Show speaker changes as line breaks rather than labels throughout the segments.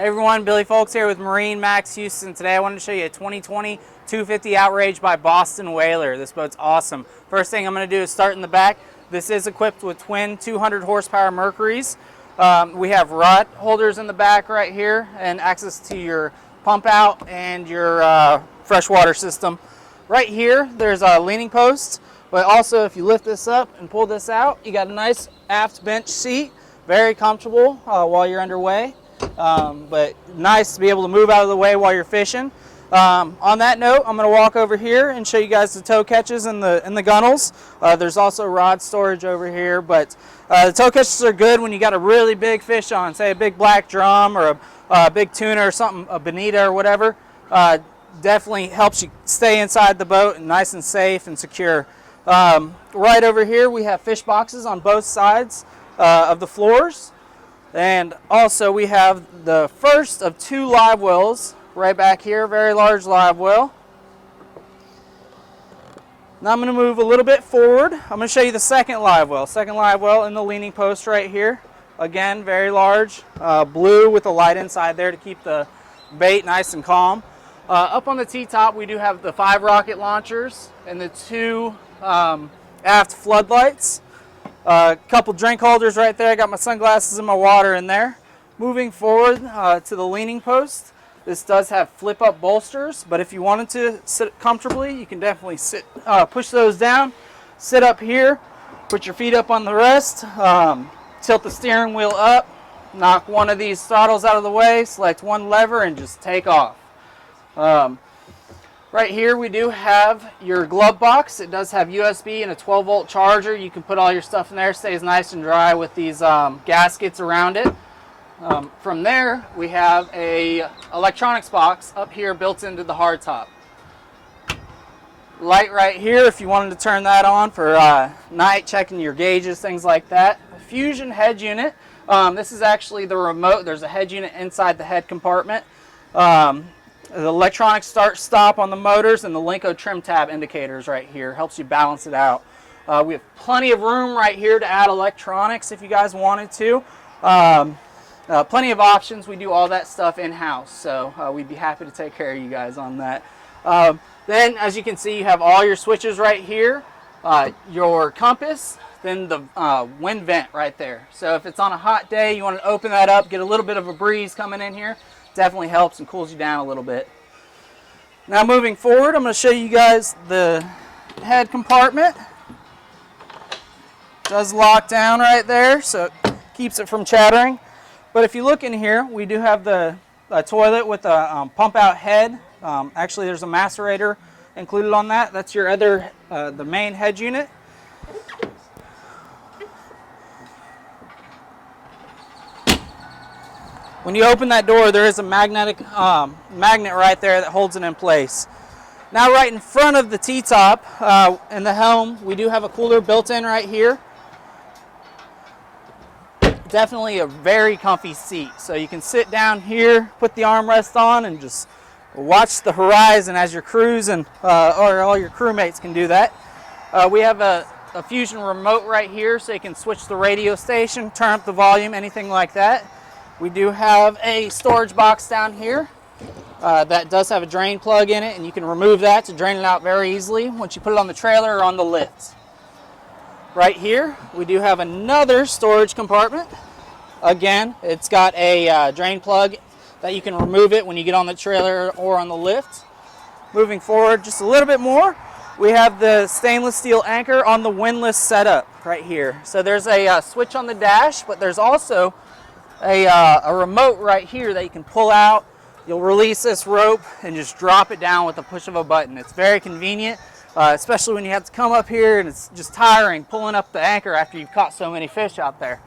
Hey everyone, Billy Folks here with MarineMax Houston. Today I wanted to show you a 2020 250 Outrage by Boston Whaler. This boat's awesome. First thing I'm going to do is start in the back. This is equipped with twin 200 horsepower Mercuries. We have rod holders in the back right here and access to your pump out and your freshwater system. Right here there's a leaning post, but also if you lift this up and pull this out, you got a nice aft bench seat. Very comfortable while you're underway. But nice to be able to move out of the way while you're fishing. On that note, I'm going to walk over here and show you guys the tow catches and the gunnels. There's also rod storage over here, but the tow catches are good when you got a really big fish on, say a big black drum or a big tuna or something, a bonita or whatever. Definitely helps you stay inside the boat and nice and safe and secure. Right over here we have fish boxes on both sides of the floors. And also we have the first of two live wells right back here, very large live well. Now I'm going to move a little bit forward. I'm going to show you the second live well in the leaning post right here. Again, very large, blue with a light inside there to keep the bait nice and calm. Up on the T-top we do have the 5 rocket launchers and the 2 aft floodlights. A couple drink holders right there. I got my sunglasses and my water in there. Moving forward to the leaning post. This does have flip up bolsters, but if you wanted to sit comfortably, you can definitely sit, push those down, sit up here, put your feet up on the rest, tilt the steering wheel up, knock one of these throttles out of the way, select one lever and just take off. Right here we do have your glove box. It does have USB and a 12-volt charger. You can put all your stuff in there. It stays nice and dry with these gaskets around it. From there we have a electronics box up here built into the hardtop. Light right here if you wanted to turn that on for night, checking your gauges, things like that. Fusion head unit. This is actually the remote. There's a head unit inside the head compartment. The electronic start-stop on the motors and the Linko trim tab indicators right here. Helps you balance it out. We have plenty of room right here to add electronics if you guys wanted to. Plenty of options. We do all that stuff in-house, so we'd be happy to take care of you guys on that. Then, as you can see, you have all your switches right here, your compass, then the wind vent right there. So if it's on a hot day, you want to open that up, get a little bit of a breeze coming in here. Definitely helps and cools you down a little bit. Now moving forward, I'm going to show you guys the head compartment. It does lock down right there, so it keeps it from chattering. But if you look in here, we do have the toilet with a pump out head. Actually, there's a macerator included on that. That's your other, the main head unit. When you open that door, there is a magnet right there that holds it in place. Now right in front of the T-top and the helm, we do have a cooler built in right here. Definitely a very comfy seat. So you can sit down here, put the armrest on, and just watch the horizon as you're cruising, or all your crewmates can do that. We have a Fusion remote right here, so you can switch the radio station, turn up the volume, anything like that. We do have a storage box down here that does have a drain plug in it, and you can remove that to drain it out very easily once you put it on the trailer or on the lift. Right here, we do have another storage compartment. Again, it's got a drain plug that you can remove it when you get on the trailer or on the lift. Moving forward just a little bit more, we have the stainless steel anchor on the windlass setup right here. So there's a switch on the dash, but there's also a remote right here that you can pull out. You'll release this rope and just drop it down with the push of a button. It's very convenient, especially when you have to come up here and it's just tiring pulling up the anchor after you've caught so many fish out there.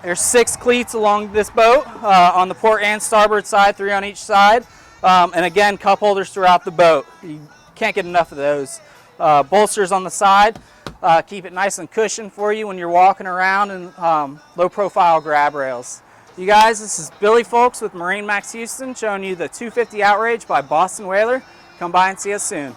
There's 6 cleats along this boat on the port and starboard side, 3 on each side, and again cup holders throughout the boat. You can't get enough of those. Bolsters on the side. Keep it nice and cushioned for you when you're walking around, and low profile grab rails. You guys, this is Billy Folks with MarineMax Houston showing you the 250 Outrage by Boston Whaler. Come by and see us soon.